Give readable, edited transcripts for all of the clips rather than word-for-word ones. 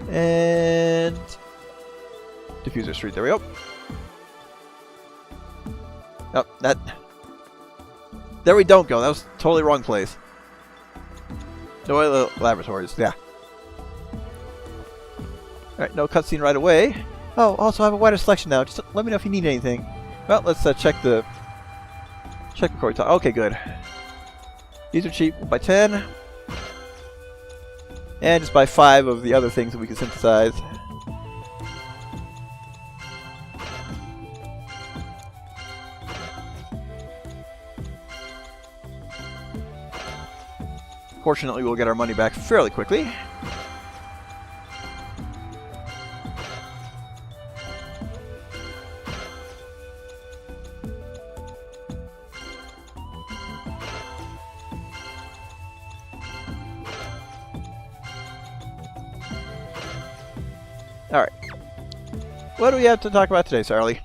And diffuser street. There we go. Oh, that. There we don't go. That was totally wrong place. No other laboratories. Yeah. Alright, no cutscene right away. Oh, also I have a wider selection now. Just let me know if you need anything. Well, let's check the core talk. Okay, good. These are cheap. We'll buy 10. And just buy 5 of the other things that we can synthesize. Fortunately, we'll get our money back fairly quickly. Alright. What do we have to talk about today, Sarly?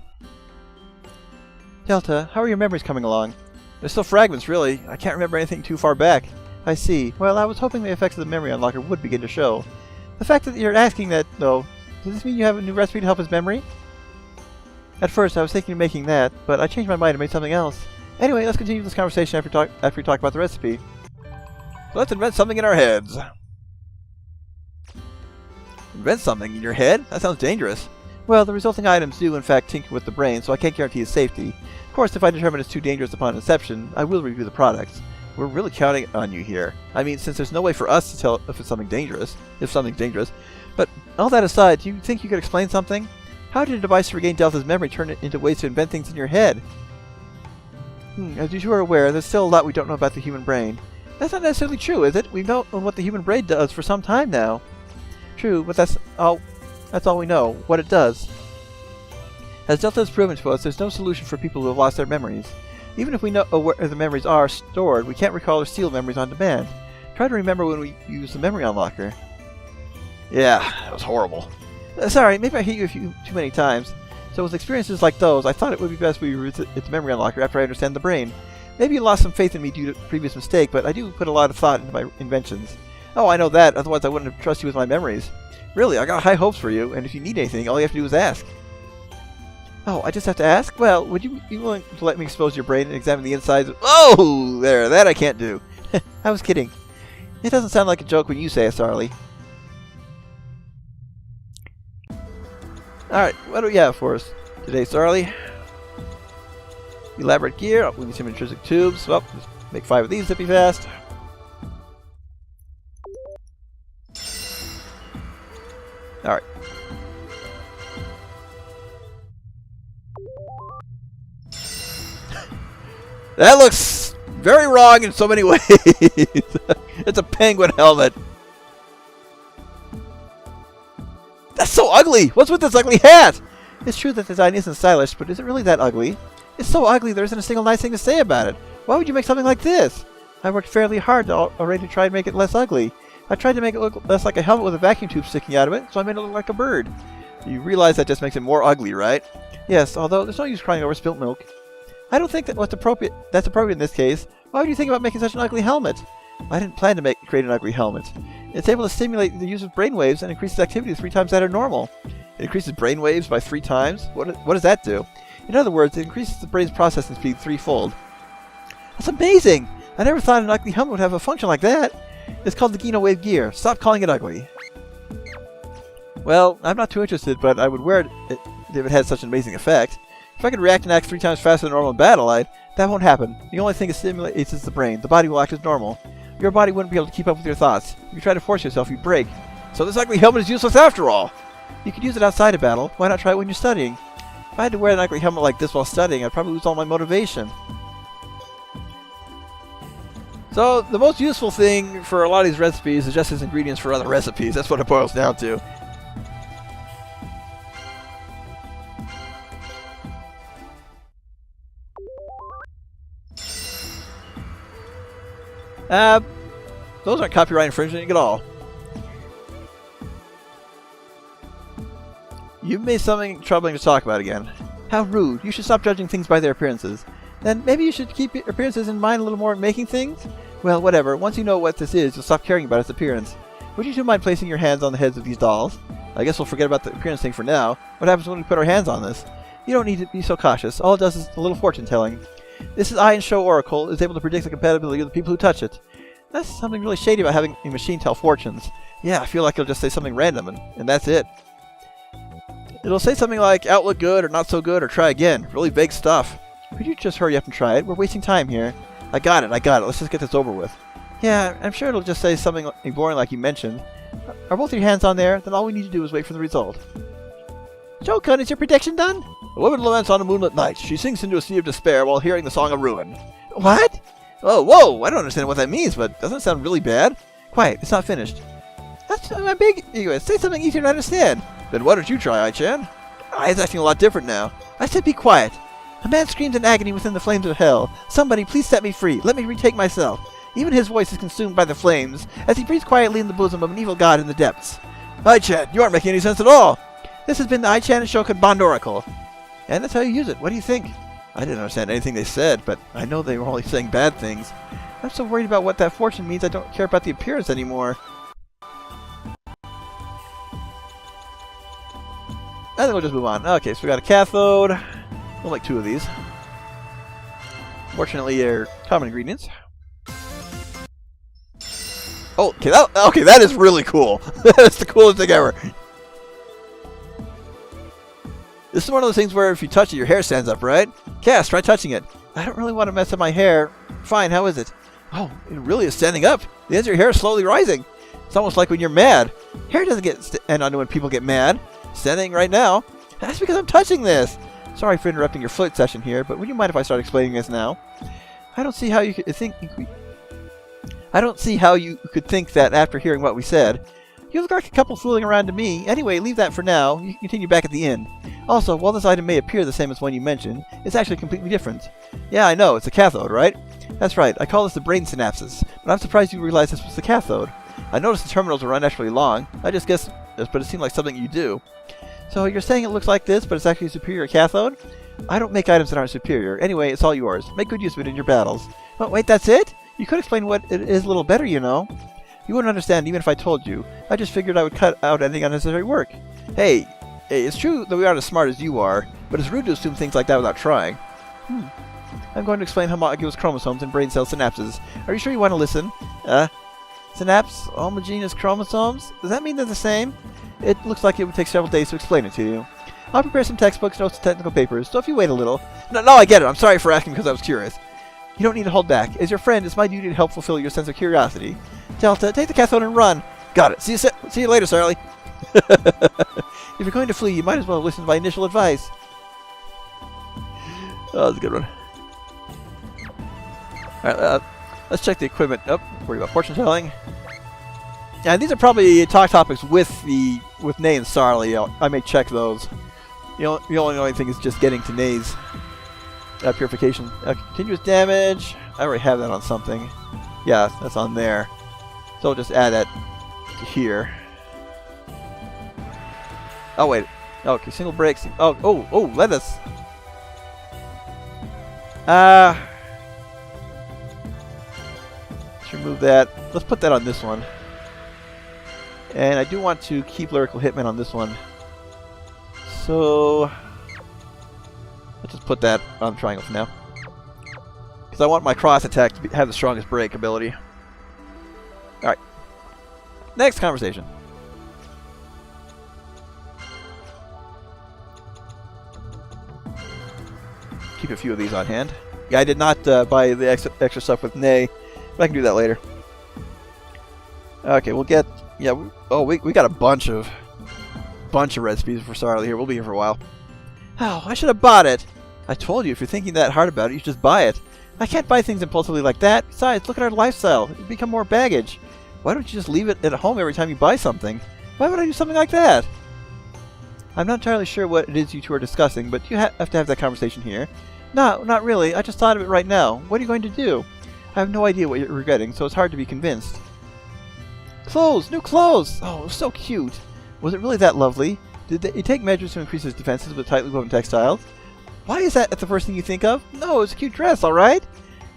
Delta, how are your memories coming along? They're still fragments, really. I can't remember anything too far back. I see. Well, I was hoping the effects of the memory unlocker would begin to show. The fact that you're asking that, though, does this mean you have a new recipe to help his memory? At first, I was thinking of making that, but I changed my mind and made something else. Anyway, let's continue this conversation after we talk about the recipe. So let's invent something in our heads. Invent something in your head? That sounds dangerous. Well, the resulting items do in fact tinker with the brain, so I can't guarantee its safety. Of course, if I determine it's too dangerous upon inception, I will review the products. We're really counting on you here. I mean, since there's no way for us to tell if something's dangerous. But all that aside, do you think you could explain something? How did a device to regain Delta's memory turn it into ways to invent things in your head? As you are aware, there's still a lot we don't know about the human brain. That's not necessarily true, is it? We've known what the human brain does for some time now. True, but that's all we know, what it does. As Delta has proven to us, there's no solution for people who have lost their memories. Even if we know where the memories are stored, we can't recall or steal memories on demand. Try to remember when we use the memory unlocker. Yeah, that was horrible. Sorry, maybe I hit you too many times. So with experiences like those, I thought it would be best we revisit its memory unlocker after I understand the brain. Maybe you lost some faith in me due to a previous mistake, but I do put a lot of thought into my inventions. Oh, I know that, otherwise I wouldn't have trusted you with my memories. Really, I got high hopes for you, and if you need anything, all you have to do is ask. Oh, I just have to ask? Well, would you be willing to let me expose your brain and examine the insides of— Oh! There, that I can't do. I was kidding. It doesn't sound like a joke when you say it, Sarly. Alright, what do we have for us today, Sarly? Elaborate gear. Oh, we need some intrinsic tubes. Well, just make 5 of these zippy fast. Alright. That looks very wrong in so many ways. It's a penguin helmet. That's so ugly! What's with this ugly hat? It's true that the design isn't stylish, but is it really that ugly? It's so ugly there isn't a single nice thing to say about it. Why would you make something like this? I worked fairly hard already to try and make it less ugly. I tried to make it look less like a helmet with a vacuum tube sticking out of it, so I made it look like a bird. You realize that just makes it more ugly, right? Yes, although there's no use crying over spilt milk. I don't think that's appropriate in this case. Why would you think about making such an ugly helmet? I didn't plan to create an ugly helmet. It's able to stimulate the use of brainwaves and increases activity 3 times that are normal. It increases brainwaves by 3 times? What does that do? In other words, it increases the brain's processing speed 3-fold. That's amazing! I never thought an ugly helmet would have a function like that. It's called the Geno Wave Gear. Stop calling it ugly. Well, I'm not too interested, but I would wear it if it had such an amazing effect. If I could react and act 3 times faster than normal in battle, that won't happen. The only thing it stimulates is the brain. The body will act as normal. Your body wouldn't be able to keep up with your thoughts. If you try to force yourself, you break. So this ugly helmet is useless after all! You could use it outside of battle. Why not try it when you're studying? If I had to wear an ugly helmet like this while studying, I'd probably lose all my motivation. So, the most useful thing for a lot of these recipes is just as ingredients for other recipes. That's what it boils down to. Those aren't copyright infringing at all. You've made something troubling to talk about again. How rude. You should stop judging things by their appearances. Then maybe you should keep appearances in mind a little more in making things? Well, whatever. Once you know what this is, you'll stop caring about its appearance. Would you two mind placing your hands on the heads of these dolls? I guess we'll forget about the appearance thing for now. What happens when we put our hands on this? You don't need to be so cautious. All it does is a little fortune telling. This is Iron Show Oracle. Is able to predict the compatibility of the people who touch it. That's something really shady about having a machine tell fortunes. Yeah, I feel like it'll just say something random, and that's it. It'll say something like, outlook good, or not so good, or try again. Really vague stuff. Could you just hurry up and try it? We're wasting time here. I got it. Let's just get this over with. Yeah, I'm sure it'll just say something boring like you mentioned. Are both your hands on there? Then all we need to do is wait for the result. Jokun, is your prediction done? A woman laments on a moonlit night. She sinks into a sea of despair while hearing the song of ruin. What? Oh, whoa! I don't understand what that means, but doesn't it sound really bad? Quiet, it's not finished. That's my big ego. Say something easier to understand. Then why don't you try, Ai-chan? Ai's acting a lot different now. I said be quiet. A man screams in agony within the flames of hell. Somebody, please set me free. Let me retake myself. Even his voice is consumed by the flames, as he breathes quietly in the bosom of an evil god in the depths. Ai-chan, you aren't making any sense at all. This has been the Ai-chan and Shokan Bond Oracle. And that's how you use it. What do you think? I didn't understand anything they said, but I know they were only saying bad things. I'm so worried about what that fortune means I don't care about the appearance anymore. I think we'll just move on. Okay, so we got a cathode. We'll make 2 of these. Fortunately, they're common ingredients. Oh, okay, that is really cool. That's the coolest thing ever. This is one of those things where if you touch it, your hair stands up, right? Cass, try touching it. I don't really want to mess up my hair. Fine, how is it? Oh, it really is standing up. The ends of your hair is slowly rising. It's almost like when you're mad. Hair doesn't get end on when people get mad. Standing right now. That's because I'm touching this. Sorry for interrupting your foot session here, but would you mind if I start explaining this now? I don't see how you could think that after hearing what we said. You look like a couple fooling around to me. Anyway, leave that for now. You can continue back at the inn. Also, while this item may appear the same as one you mentioned, it's actually completely different. Yeah, I know. It's a cathode, right? That's right. I call this the brain synapses, but I'm surprised you realized this was the cathode. I noticed the terminals were unnaturally long. I just guessed this, but it seemed like something you do. So you're saying it looks like this, but it's actually a superior cathode? I don't make items that aren't superior. Anyway, it's all yours. Make good use of it in your battles. Oh, wait, that's it? You could explain what it is a little better, you know. You wouldn't understand even if I told you. I just figured I would cut out any unnecessary work. Hey, it's true that we aren't as smart as you are, but it's rude to assume things like that without trying. I'm going to explain homogeneous chromosomes and brain cell synapses. Are you sure you want to listen? Synapse, homogeneous chromosomes? Does that mean they're the same? It looks like it would take several days to explain it to you. I'll prepare some textbooks, notes, and technical papers, so if you wait a little... No, I get it. I'm sorry for asking because I was curious. You don't need to hold back. As your friend, it's my duty to help fulfill your sense of curiosity. Delta, take the cathode and run. Got it. See you later, Sarly. If you're going to flee, you might as well listen to my initial advice. Oh, that's a good one. Alright, let's check the equipment. Oh, worry about fortune telling. Yeah, these are probably talk topics with Nay and Sarly. I may check those. The only thing is just getting to Nay's purification. Continuous damage. I already have that on something. Yeah, that's on there. So we'll just add that to here. Oh, wait. Okay, single breaks. Oh, let us. Let's remove that. Let's put that on this one. And I do want to keep Lyrical Hitman on this one. So let's just put that on triangle for now. Because I want my cross attack to have the strongest break ability. Alright. Next conversation. Keep a few of these on hand. Yeah, I did not buy the extra stuff with Nay, but I can do that later. Okay, we'll get... Yeah, we got a bunch of recipes for Sarly here. We'll be here for a while. Oh, I should have bought it. I told you, if you're thinking that hard about it, you should just buy it. I can't buy things impulsively like that. Besides, look at our lifestyle. It'd become more baggage. Why don't you just leave it at home every time you buy something? Why would I do something like that? I'm not entirely sure what it is you two are discussing, but you have to have that conversation here. No, not really. I just thought of it right now. What are you going to do? I have no idea what you're regretting, so it's hard to be convinced. Clothes! New clothes! Oh, it was so cute. Was it really that lovely? Did you take measures to increase his defenses with tightly woven textiles? Why is that the first thing you think of? No, it's a cute dress, alright? It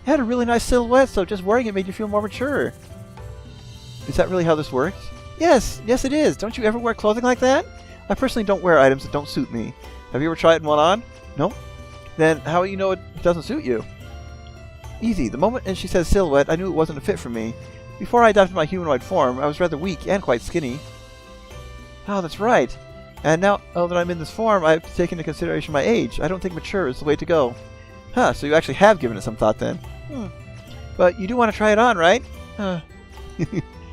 had a really nice silhouette, so just wearing it made you feel more mature. Is that really how this works? Yes, yes it is. Don't you ever wear clothing like that? I personally don't wear items that don't suit me. Have you ever tried one on? No? Then how do you know it doesn't suit you? Easy. The moment she said silhouette, I knew it wasn't a fit for me. Before I adopted my humanoid form, I was rather weak and quite skinny. Oh, that's right. And now that I'm in this form, I have to take into consideration my age. I don't think mature is the way to go. Huh, so you actually have given it some thought then. But you do want to try it on, right?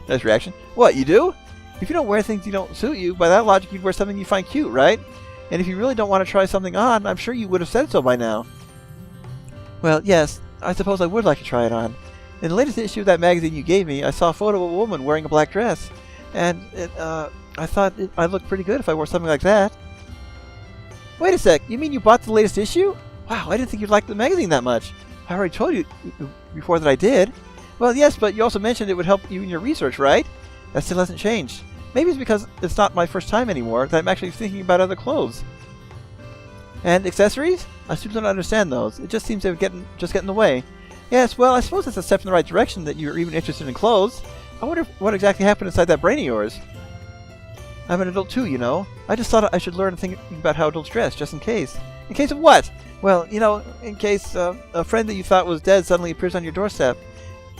Nice reaction. What, you do? If you don't wear things that don't suit you, by that logic you'd wear something you find cute, right? And if you really don't want to try something on, I'm sure you would have said so by now. Well, yes, I suppose I would like to try it on. In the latest issue of that magazine you gave me, I saw a photo of a woman wearing a black dress. And I thought I'd look pretty good if I wore something like that. Wait a sec, you mean you bought the latest issue? Wow, I didn't think you'd like the magazine that much. I already told you before that I did. Well, yes, but you also mentioned it would help you in your research, right? That still hasn't changed. Maybe it's because it's not my first time anymore that I'm actually thinking about other clothes. And accessories? I still don't understand those. It just seems to get in the way. Yes, well, I suppose it's a step in the right direction that you're even interested in clothes. I wonder what exactly happened inside that brain of yours. I'm an adult too, you know. I just thought I should learn to think about how adults dress, just in case. In case of what? Well, you know, in case a friend that you thought was dead suddenly appears on your doorstep.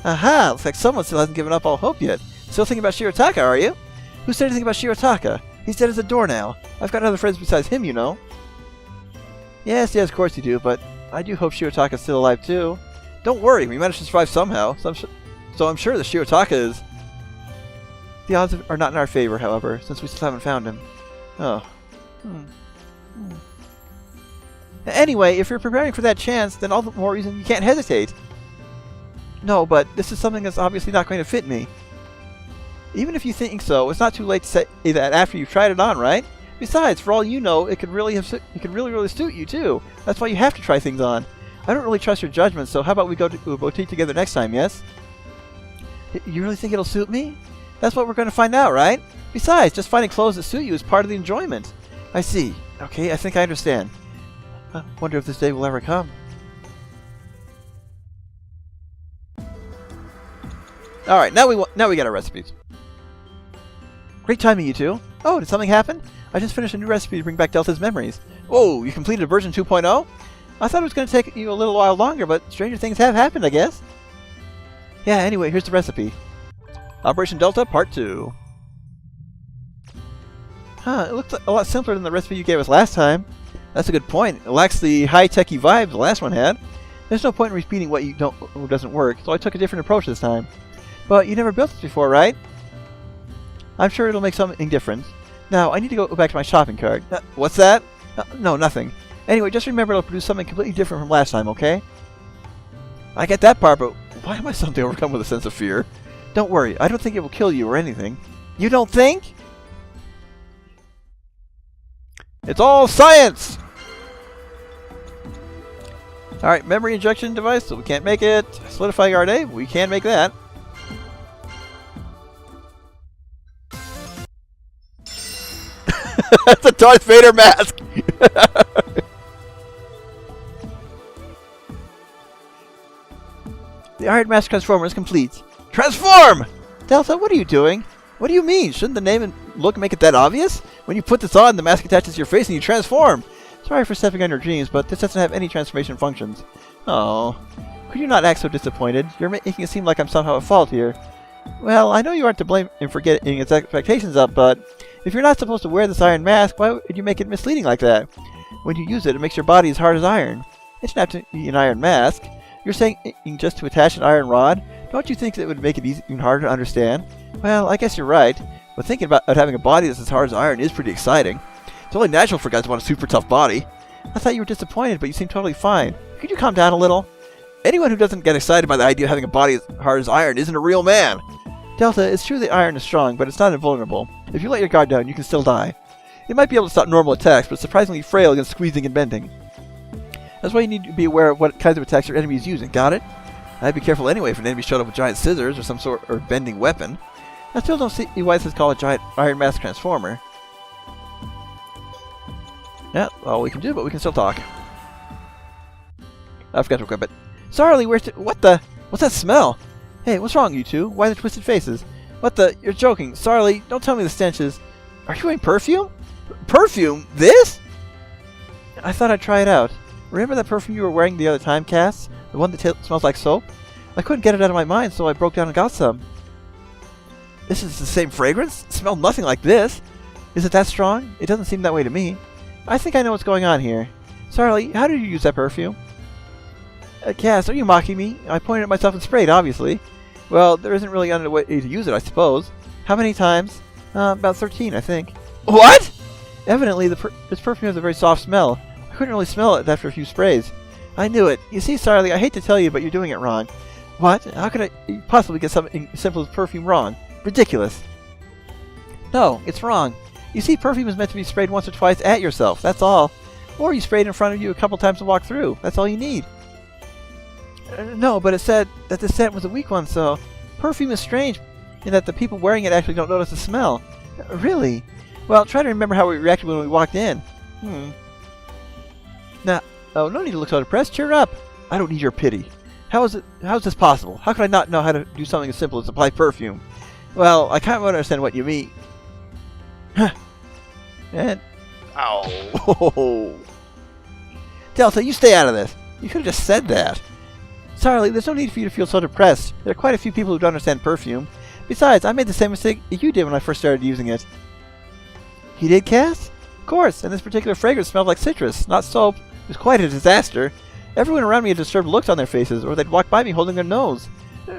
Aha! Looks like someone still hasn't given up all hope yet. Still thinking about Shirataka, are you? Who said anything about Shirataka? He's dead as a door now. I've got other friends besides him, you know. Yes, of course you do, but I do hope Shirataka's still alive too. Don't worry, we managed to survive somehow, so I'm sure that Shirataka is. The odds are not in our favor, however, since we still haven't found him. Oh. Anyway, if you're preparing for that chance, then all the more reason you can't hesitate. No, but this is something that's obviously not going to fit me. Even if you think so, it's not too late to say that after you've tried it on, right? Besides, for all you know, it could really suit you too. That's why you have to try things on. I don't really trust your judgment, so how about we go to a boutique together next time, yes? You really think it'll suit me? That's what we're going to find out, right? Besides, just finding clothes that suit you is part of the enjoyment. I see. Okay, I think I understand. I wonder if this day will ever come. Alright, now we got our recipes. Great timing, you two. Oh, did something happen? I just finished a new recipe to bring back Delta's memories. Whoa, you completed version 2.0? I thought it was going to take you a little while longer, but stranger things have happened, I guess. Yeah, anyway, here's the recipe. Operation Delta Part 2. Huh, it looks a lot simpler than the recipe you gave us last time. That's a good point. It lacks the high-techy vibe the last one had. There's no point in repeating what doesn't work, so I took a different approach this time. But you never built this before, right? I'm sure it'll make something different. Now, I need to go back to my shopping cart. What's that? No, nothing. Anyway, just remember it'll produce something completely different from last time, okay? I get that part, but why am I suddenly overcome with a sense of fear? Don't worry, I don't think it will kill you or anything. You don't think? It's all science! Alright, memory injection device, so we can't make it. Solidifying RNA, we can make that. That's a Darth Vader mask! The Iron Mask Transformer is complete. Transform! Delta, what are you doing? What do you mean? Shouldn't the name and look make it that obvious? When you put this on, the mask attaches to your face and you transform! Sorry for stepping on your dreams, but this doesn't have any transformation functions. Oh, could you not act so disappointed? You're making it seem like I'm somehow at fault here. Well, I know you aren't to blame for getting its expectations up, but if you're not supposed to wear this iron mask, why would you make it misleading like that? When you use it, it makes your body as hard as iron. It's not to be an iron mask. You're saying just to attach an iron rod? Don't you think that would make it even harder to understand? Well, I guess you're right, but thinking about having a body that's as hard as iron is pretty exciting. It's only natural for guys to want a super tough body. I thought you were disappointed, but you seem totally fine. Could you calm down a little? Anyone who doesn't get excited by the idea of having a body as hard as iron isn't a real man. Delta, it's true that iron is strong, but it's not invulnerable. If you let your guard down, you can still die. It might be able to stop normal attacks, but it's surprisingly frail against squeezing and bending. That's why you need to be aware of what kinds of attacks your enemy is using, got it? I'd be careful anyway if an enemy showed up with giant scissors or some sort of bending weapon. I still don't see why this is called a giant Iron Mask Transformer. Yeah, all we can do, but we can still talk. I forgot to equip it. Sarly, where's what the? What's that smell? Hey, what's wrong, you two? Why the twisted faces? What the? You're joking. Sarly, don't tell me the stench is... Are you wearing perfume? Perfume? This? I thought I'd try it out. Remember that perfume you were wearing the other time, Cass? The one that smells like soap? I couldn't get it out of my mind, so I broke down and got some. This is the same fragrance? It smelled nothing like this. Is it that strong? It doesn't seem that way to me. I think I know what's going on here. Sarly, how did you use that perfume? Cass, are you mocking me? I pointed at myself and sprayed, obviously. Well, there isn't really another way to use it, I suppose. How many times? About 13, I think. What? Evidently, this perfume has a very soft smell. I couldn't really smell it after a few sprays. I knew it. You see, Sarly, I hate to tell you, but you're doing it wrong. What? How could I possibly get something as simple as perfume wrong? Ridiculous. No, it's wrong. You see, perfume is meant to be sprayed once or twice at yourself, that's all. Or you sprayed in front of you a couple times to walk through. That's all you need. No, but it said that the scent was a weak one, so... Perfume is strange in that the people wearing it actually don't notice the smell. Really? Well, try to remember how we reacted when we walked in. Now, oh, no need to look so depressed. Cheer up. I don't need your pity. How is this possible? How could I not know how to do something as simple as apply perfume? Well, I kind of understand what you mean. And... Ow. Delta, you stay out of this. You could have just said that. Sarly, there's no need for you to feel so depressed. There are quite a few people who don't understand perfume. Besides, I made the same mistake you did when I first started using it. You did, Cass? Of course, and this particular fragrance smelled like citrus, not soap. It was quite a disaster. Everyone around me had disturbed looks on their faces, or they'd walk by me holding their nose.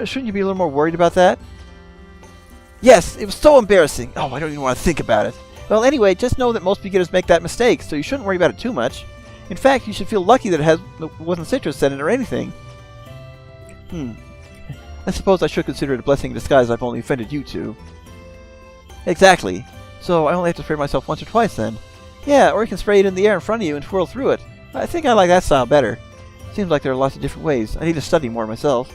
Shouldn't you be a little more worried about that? Yes, it was so embarrassing. Oh, I don't even want to think about it. Well, anyway, just know that most beginners make that mistake, so you shouldn't worry about it too much. In fact, you should feel lucky that it wasn't citrus scented or anything. I suppose I should consider it a blessing in disguise I've only offended you two. Exactly. So I only have to spray myself once or twice then. Yeah, or you can spray it in the air in front of you and twirl through it. I think I like that style better. Seems like there are lots of different ways. I need to study more myself.